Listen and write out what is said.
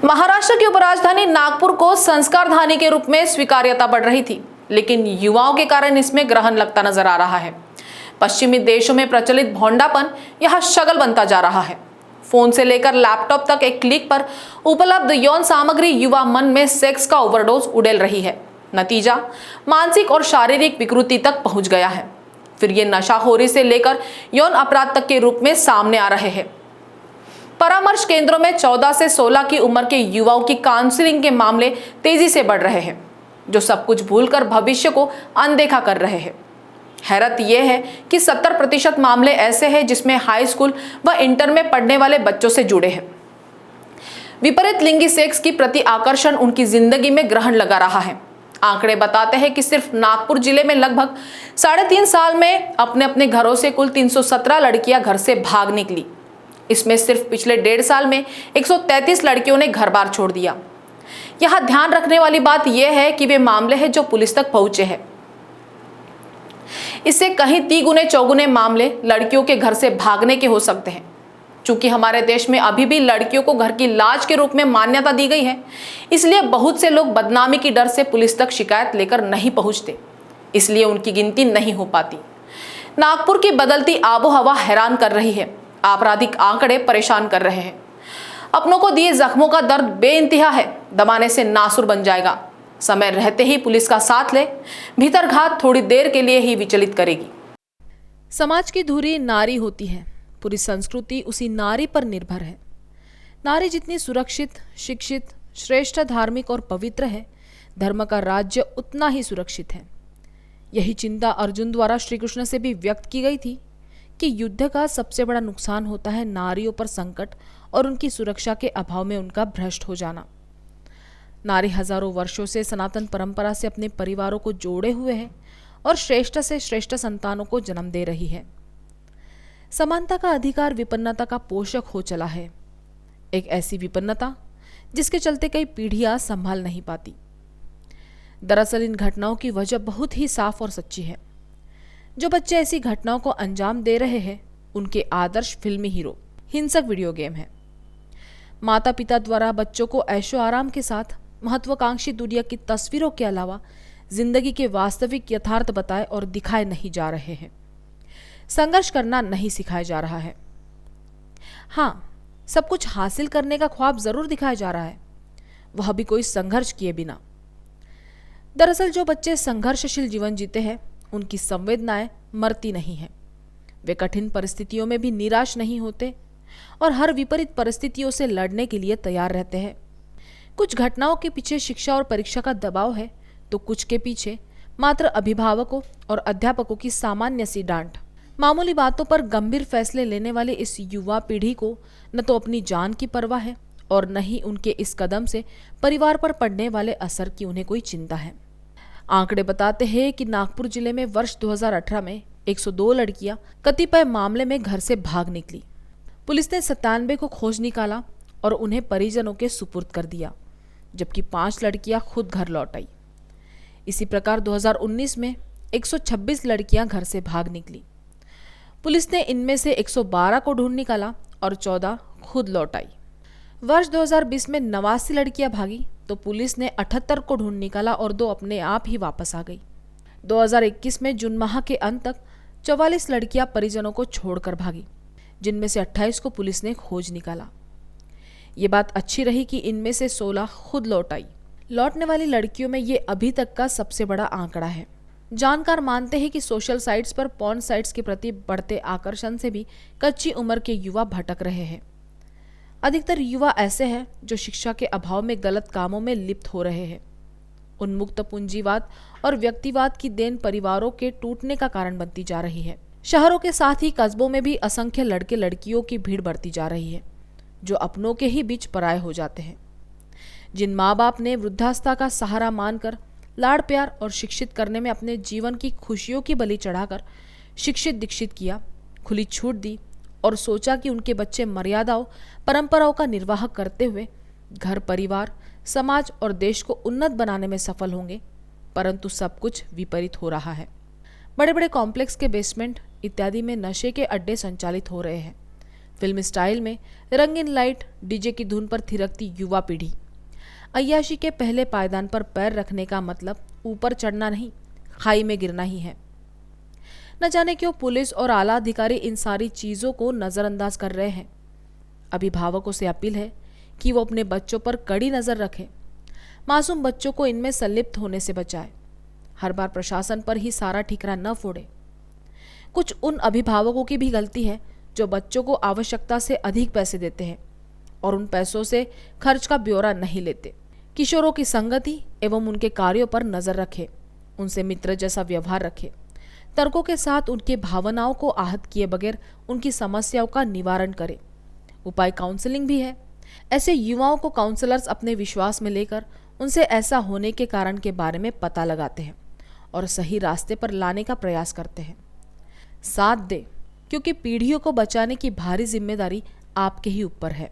महाराष्ट्र की उपराजधानी नागपुर को संस्कार धानी के रूप में स्वीकार्यता बढ़ रही थी, लेकिन युवाओं के कारण इसमें ग्रहण लगता नजर आ रहा है। पश्चिमी देशों में प्रचलित भोंडापन यहां शगल बनता जा रहा है। फोन से लेकर लैपटॉप तक एक क्लिक पर उपलब्ध यौन सामग्री युवा मन में सेक्स का ओवरडोज उड़ेल रही है। नतीजा मानसिक और शारीरिक विकृति तक पहुंच गया है। फिर ये नशाखोरी से लेकर यौन अपराध तक के रूप में सामने आ रहे हैं। परामर्श केंद्रों में 14 से 16 की उम्र के युवाओं की काउंसलिंग के मामले तेजी से बढ़ रहे हैं, जो सब कुछ भूलकर भविष्य को अनदेखा कर रहे हैं। हैरत यह है कि 70% मामले ऐसे हैं जिसमें हाई स्कूल व इंटर में पढ़ने वाले बच्चों से जुड़े हैं। विपरीत लिंगी सेक्स की प्रति आकर्षण उनकी जिंदगी में ग्रहण लगा रहा है। आंकड़े बताते हैं कि सिर्फ नागपुर जिले में लगभग 3.5 साल में अपने अपने घरों से कुल 317 लड़कियां घर से भाग निकली। इसमें सिर्फ पिछले 1.5 साल में 133 लड़कियों ने घर बार छोड़ दिया। यहां ध्यान रखने वाली बात यह है कि वे मामले हैं जो पुलिस तक पहुंचे हैं। इससे कहीं तिगुने चौगुने मामले लड़कियों के घर से भागने के हो सकते हैं। चूंकि हमारे देश में अभी भी लड़कियों को घर की लाज के रूप में मान्यता दी गई है, इसलिए बहुत से लोग बदनामी की डर से पुलिस तक शिकायत लेकर नहीं पहुंचते, इसलिए उनकी गिनती नहीं हो पाती। नागपुर की बदलती आबोहवा हैरान कर रही है। आपराधिक आंकड़े परेशान कर रहे हैं। अपनों को दिए जख्मों का दर्द बेइंतहा है, दबाने से नासुर बन जाएगा। समय रहते ही पुलिस का साथ ले, भीतर घात थोड़ी देर के लिए ही विचलित करेगी। समाज की धुरी नारी होती है, पूरी संस्कृति उसी नारी पर निर्भर है। नारी जितनी सुरक्षित, शिक्षित, श्रेष्ठ, धार्मिक और पवित्र है, धर्म का राज्य उतना ही सुरक्षित है। यही चिंता अर्जुन द्वारा श्री कृष्ण से भी व्यक्त की गई थी कि युद्ध का सबसे बड़ा नुकसान होता है नारियों पर संकट और उनकी सुरक्षा के अभाव में उनका भ्रष्ट हो जाना। नारी हजारों वर्षों से सनातन परंपरा से अपने परिवारों को जोड़े हुए है और श्रेष्ठ से श्रेष्ठ संतानों को जन्म दे रही है। समानता का अधिकार विपन्नता का पोषक हो चला है, एक ऐसी विपन्नता जिसके चलते कई पीढ़ियां संभाल नहीं पाती। दरअसल इन घटनाओं की वजह बहुत ही साफ और सच्ची है। जो बच्चे ऐसी घटनाओं को अंजाम दे रहे हैं, उनके आदर्श फिल्मी हीरो हिंसक वीडियो गेम है। माता पिता द्वारा बच्चों को ऐशो आराम के साथ महत्वाकांक्षी दुनिया की तस्वीरों के अलावा जिंदगी के वास्तविक यथार्थ बताए और दिखाए नहीं जा रहे हैं। संघर्ष करना नहीं सिखाया जा रहा है। हाँ, सब कुछ हासिल करने का ख्वाब जरूर दिखाया जा रहा है, वह भी कोई संघर्ष किए बिना। दरअसल जो बच्चे संघर्षशील जीवन जीते हैं, उनकी संवेदनाएं मरती नहीं हैं। वे कठिन परिस्थितियों में भी निराश नहीं होते और हर विपरीत परिस्थितियों से लड़ने के लिए तैयार रहते हैं। कुछ घटनाओं के पीछे शिक्षा और परीक्षा का दबाव है, तो कुछ के पीछे मात्र अभिभावकों और अध्यापकों की सामान्य सी डांट। मामूली बातों पर गंभीर फैसले लेने वाले इस युवा पीढ़ी को न तो अपनी जान की परवाह है और न ही उनके इस कदम से परिवार पर पड़ने वाले असर की उन्हें कोई चिंता है। आंकड़े बताते हैं कि नागपुर जिले में वर्ष 2018 में 102 लड़कियां कतिपय मामले में घर से भाग निकली। पुलिस ने 97 को खोज निकाला और उन्हें परिजनों के सुपुर्द कर दिया, जबकि 5 लड़कियां खुद घर लौट आई। इसी प्रकार 2019 में 126 लड़कियां घर से भाग निकली। पुलिस ने इनमें से 112 को ढूंढ निकाला और 14 खुद लौट आई। वर्ष 2020 में 89 लड़कियां भागी तो पुलिस ने 78 को ढूंढ निकाला और 2 अपने आप ही वापस आ गई। 2021 में जून माह के अंत तक 44 लड़कियां परिजनों को छोड़कर भागी, जिनमें से 28 को पुलिस ने खोज निकाला। ये बात अच्छी रही कि इनमें से 16 खुद लौट आई। लौटने वाली लड़कियों में ये अभी तक का सबसे बड़ा आंकड़ा है। जानकार मानते हैं कि सोशल साइट्स पर पॉर्न साइट्स के प्रति बढ़ते आकर्षण से भी कच्ची उम्र के युवा भटक रहे हैं। अधिकतर युवा ऐसे हैं जो शिक्षा के अभाव में गलत कामों में लिप्त हो रहे हैं। उन्मुक्त पूंजीवाद और व्यक्तिवाद की देन परिवारों के टूटने का कारण बनती जा रही है। शहरों के साथ ही कस्बों में भी असंख्य लड़के लड़कियों की भीड़ बढ़ती जा रही है, जो अपनों के ही बीच पराये हो जाते हैं। जिन माँ बाप ने वृद्धावस्था का सहारा मानकर लाड़ प्यार और शिक्षित करने में अपने जीवन की खुशियों की बलि चढ़ाकर शिक्षित दीक्षित किया, खुली छूट दी और सोचा कि उनके बच्चे मर्यादाओं परंपराओं का निर्वाह करते हुए घर, परिवार, समाज और देश को उन्नत बनाने में सफल होंगे, परंतु सब कुछ विपरीत हो रहा है। बड़े बड़े कॉम्प्लेक्स के बेसमेंट इत्यादि में नशे के अड्डे संचालित हो रहे हैं, फिल्म स्टाइल में रंगीन लाइट, डीजे की धुन पर थिरकती युवा पीढ़ी। अय्याशी के पहले पायदान पर पैर रखने का मतलब ऊपर चढ़ना नहीं, खाई में गिरना ही है। न जाने क्यों पुलिस और आला अधिकारी इन सारी चीजों को नजरअंदाज कर रहे हैं। अभिभावकों से अपील है कि वो अपने बच्चों पर कड़ी नजर रखें, मासूम बच्चों को इनमें संलिप्त होने से बचाएं। हर बार प्रशासन पर ही सारा ठिकरा न फोड़े। कुछ उन अभिभावकों की भी गलती है जो बच्चों को आवश्यकता से अधिक पैसे देते हैं और उन पैसों से खर्च का ब्यौरा नहीं लेते। किशोरों की संगति एवं उनके कार्यों पर नजर रखे, उनसे मित्र जैसा व्यवहार रखे, तर्कों के साथ उनके भावनाओं को आहत किए बगैर उनकी समस्याओं का निवारण करे। उपाय काउंसलिंग भी है। ऐसे युवाओं को काउंसलर्स अपने विश्वास में लेकर उनसे ऐसा होने के कारण के बारे में पता लगाते हैं और सही रास्ते पर लाने का प्रयास करते हैं। साथ दे, क्योंकि पीढ़ियों को बचाने की भारी जिम्मेदारी आपके ही ऊपर है।